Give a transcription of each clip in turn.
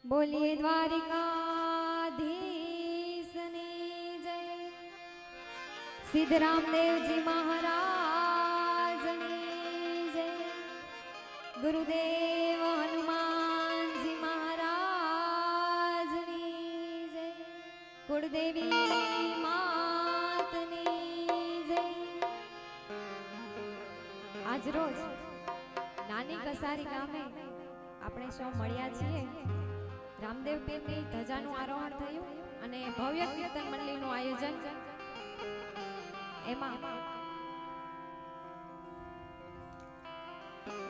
बोलिए द्वारिकाधीश ने जय। सिद्धराम देव जी महाराज ने जय। गुरुदेव हनुमान जी महाराज ने जय। कुलदेवी मात ने जय। आज रोज नानी कसारी गामे આપણે સૌ મળ્યા છીએ। રામદેવ પીરની ધજાનું આરોહણ થયું અને ભવ્ય કીર્તન મંડળીનું આયોજન। એમાં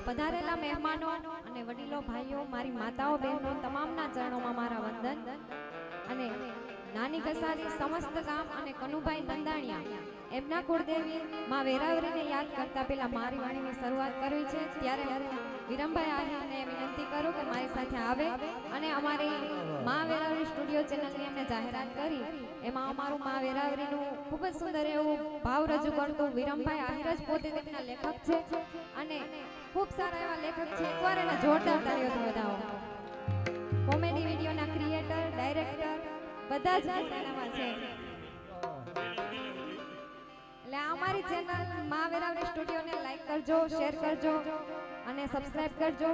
પધારેલા મહેમાનો અને વડીલો ભાઈઓ, મારી માતાઓ બહેનો તમામના ચરણોમાં મારા વંદન। અને નાની કસારી સમસ્ત ગામ અને કનુભાઈ નંદાણીયા એમના કુળદેવી માં વેરાવરીને યાદ કરતા પહેલા મારી વાણીની શરૂઆત કરવી છે। ત્યારે વિરમભાઈ આહિરને વિનંતી કરું કે મારી સાથે આવે અને અમારી માં વેરાવરી સ્ટુડિયો ચેનલની એમને જાહેરાત કરી એમાં અમારું માં વેરાવરીનું ખૂબ જ સુંદર એવું ભાવ રજૂ કરતું વિરમભાઈ આહિર જ પોતે તેમના લેખક છે અને ખૂબ સારા એવા લેખક છે। એકવાર એના જોરદાર તાળીઓથી વધાવો। કોમેડી વિડીયોના ક્રિએટર, ડાયરેક્ટર બધા જ એનામાં છે। એટલે અમારી ચેનલ માં વેરાવરી સ્ટુડિયોને લાઈક કરજો, શેર કરજો અને સબસ્ક્રાઇબ કરજો।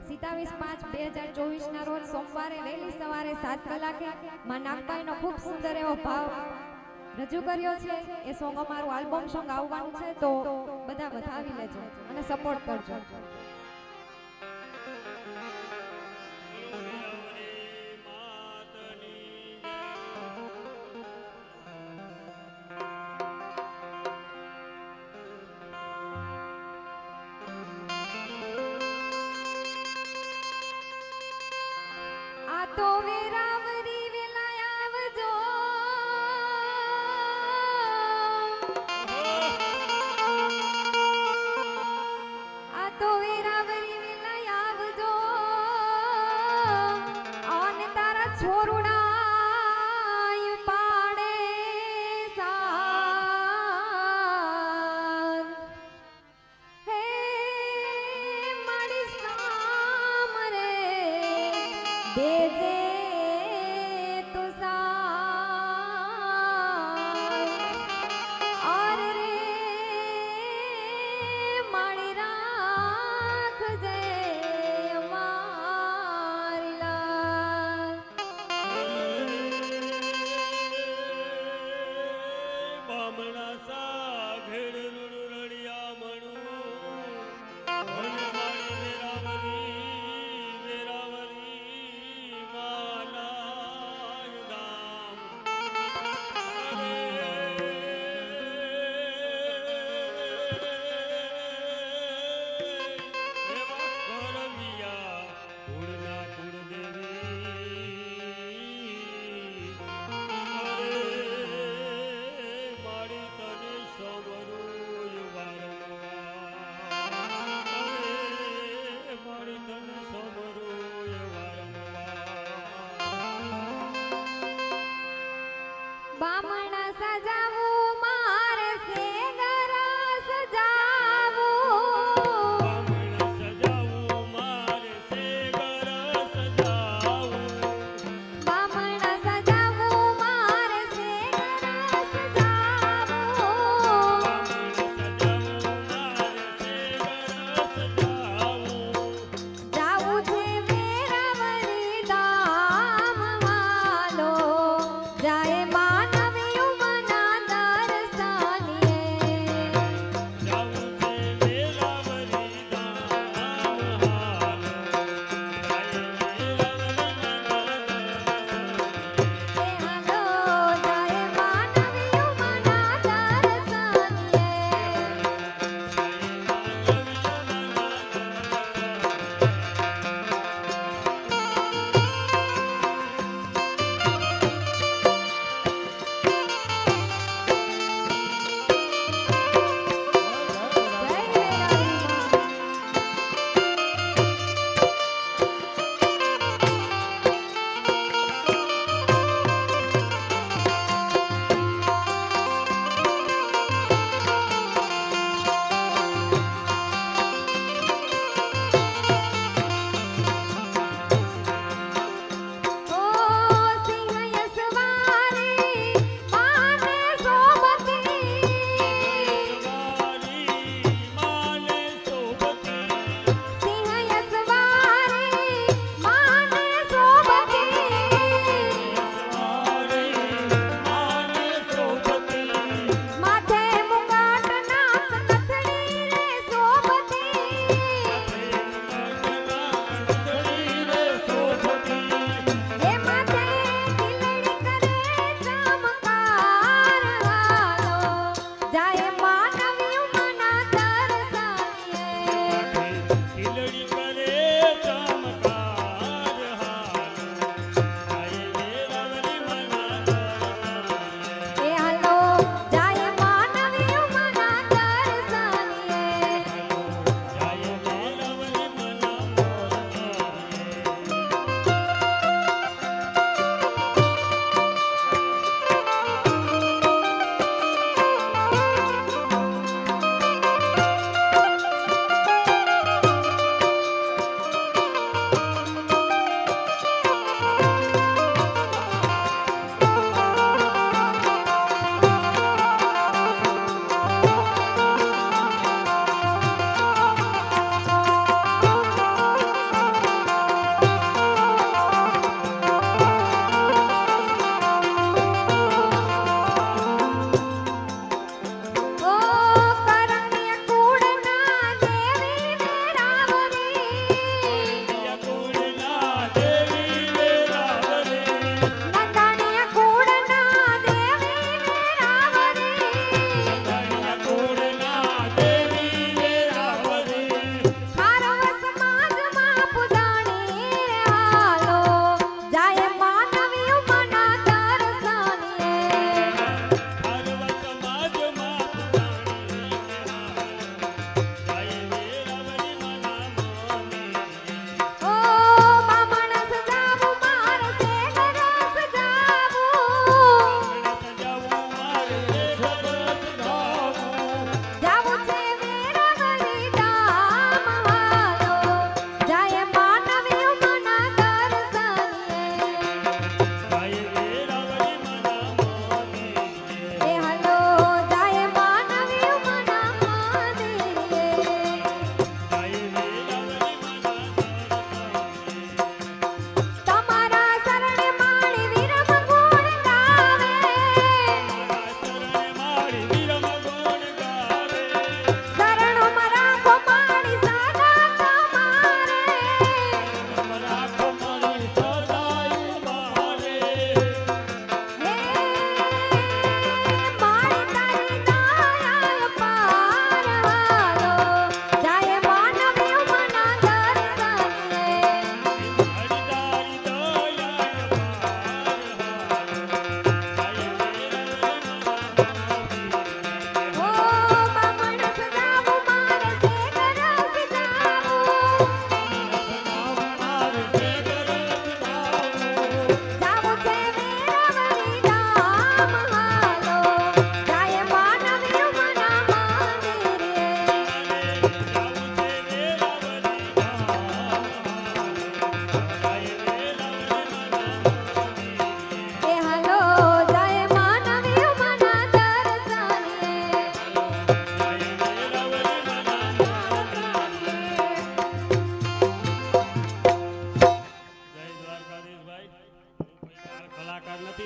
27/5/2024 ના રોજ સોમવારે વહેલી સવારે 7 કલાકે માં નાગબાઈનો ખૂબ સુંદર એવો ભાવ રજૂ કર્યો છે। એ સોંગ અમારું આલ્બમ સોંગ આવવાનું છે, તો બધા વધાવી લેજો અને સપોર્ટ કરજો। तो वेरावरी वेला आवजो, आ तो वेरावरी वेला आवजो અને તારા છોરુડા પાડે સાર હે મારી સામરે દેજે તો સાર રે મારી રાખજે મારી લાલ। બામણા સા ઘેડ રણિયા મણું મારી વેરાવરી વેરાવરી માં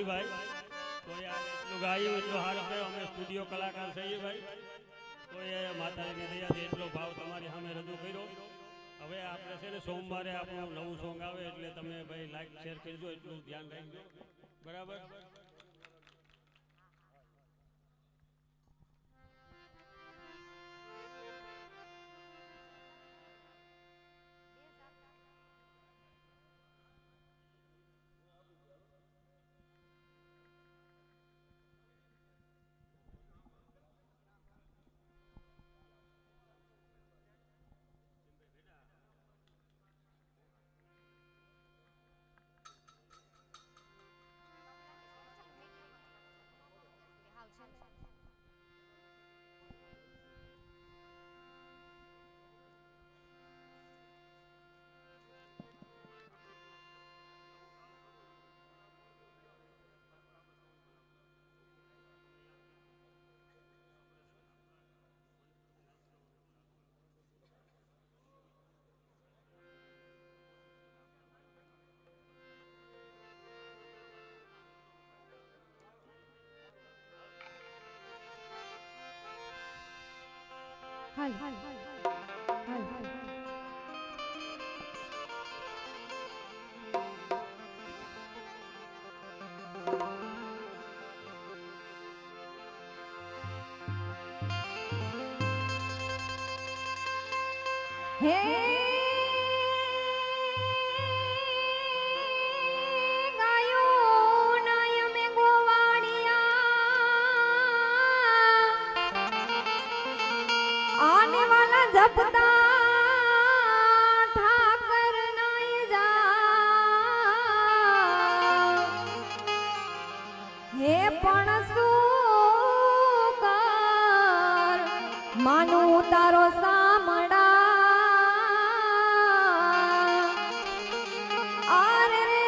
ભાઈ તો યાર એટલું ગાયું એટલું સારું કે અમે સ્ટુડિયો કલાકાર છીએ ભાઈ તો એ માતાજીની દયાથી એટલો ભાવ તમારી સામે રજૂ કર્યો હવે આપણે છે ને સોમવારે આપણું નવું સોંગ આવે એટલે તમે ભાઈ લાઈક શેર કરજો એટલું ધ્યાન રાખજો બરાબર હાલ હાલ હાલ હાલ હે ગાયો નાય મે ગોવાડિયા આને વાલા જપતા ઠાકર નાય જા હે પણ શું કર માનું તારો સામડા આરે રે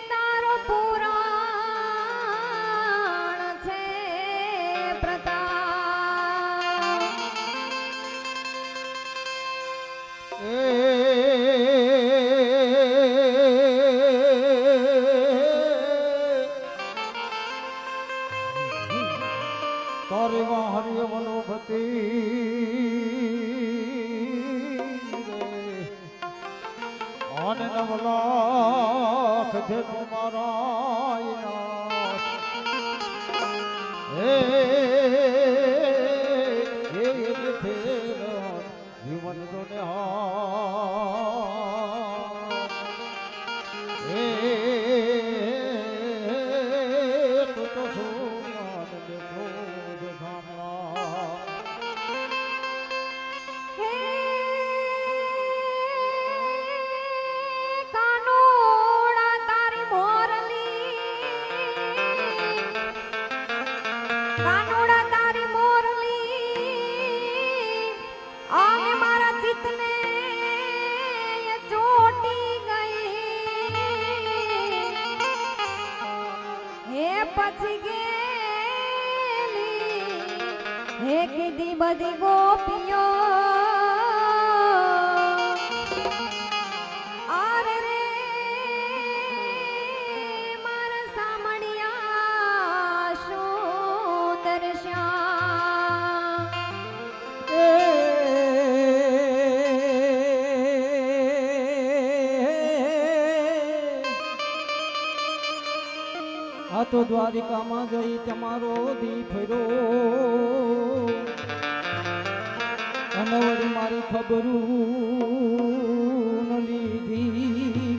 તારો પુરાણ છે પ્રતાપ તારે હરિય મનોભતી અને નવલાખ છે તમારા હે જીવન તો ને હે તો તો સુમાન દેખો હે કાનોડા તારી મોરલી કાનોડા તારી મોરલી આને મારા ચિત્તને ચોટી ગઈ હે પછી ગેલી હે કીધી બધી ગોપીઓ આરે રે મારા સામણિયા સુંદર શ્યામ આ તો દ્વારિકામાં જઈ તમારો દી ફર્યો અને વળી મારી ખબરું ન લીધી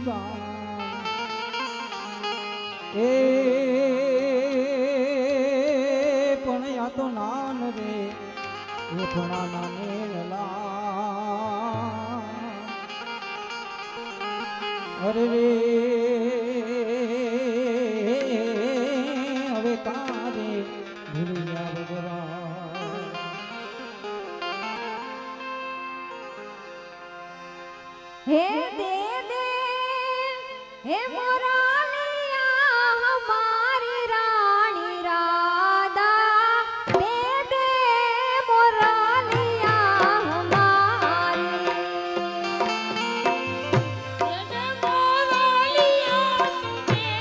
એ પણ આ તો નાન રે એ પણ નાને અરે રે હવે તારે ભૂલિયા ભગવાન હે દે દે હે મોરાલિયા હમારી રાણી રાધા દે દે મોરાલિયા હમારી દે દે મોરાલિયા તુમે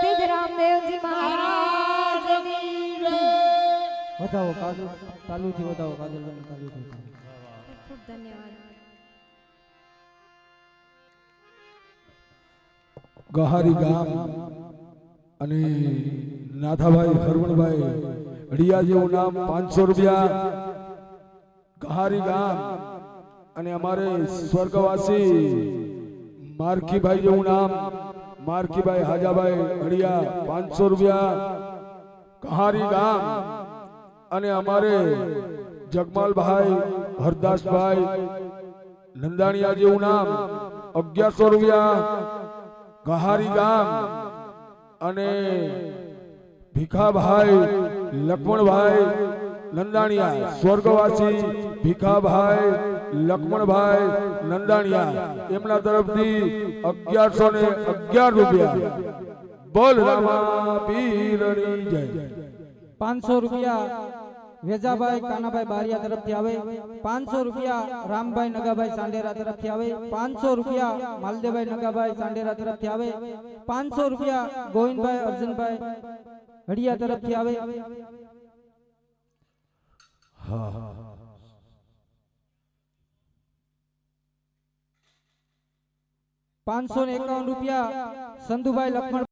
સિદ્ધરામદેવજી મહારાજ વધાવો કાજુ તાલુથી વધાવો કાજલબેન તાલુથી ખૂબ ધન્યવાદ. ગહારી ગામ અને નાથાભાઈ હરવણભાઈ હડિયા જેવું નામ 500 રૂપિયા. ગહારી ગામ અને અમારે સ્વર્ગવાસી મારખીભાઈ જેવું નામ મારખીભાઈ હાજાભાઈ હડિયા 500 રૂપિયા. ગહારી ગામ અને અમારે જગમાલભાઈ હરદાસભાઈ નંદાણીયા જેવું નામ 1100 રૂપિયા. ગહારી ગામ અને ભીખાભાઈ લક્ષ્મણભાઈ નંદાણીયા સ્વર્ગવાસી ભીખાભાઈ લક્ષ્મણભાઈ નંદાણીયા એમના તરફથી 1111 રૂપિયા. બોલ રામા પીરની જય. 500 રૂપિયા વેજાભાઈ કાનાભાઈ બારિયા તરફથી આવે. 500 રૂપિયા રામભાઈ નગાભાઈ સાંડેરા તરફથી આવે. 500 રૂપિયા માલદેવભાઈ નગાભાઈ સાંડેરા તરફથી આવે. 500 રૂપિયા ગોવિંદભાઈ અર્જુનભાઈ હડિયા તરફથી આવે. હા 551 રૂપિયા સંધુભાઈ લક્ષ્મણ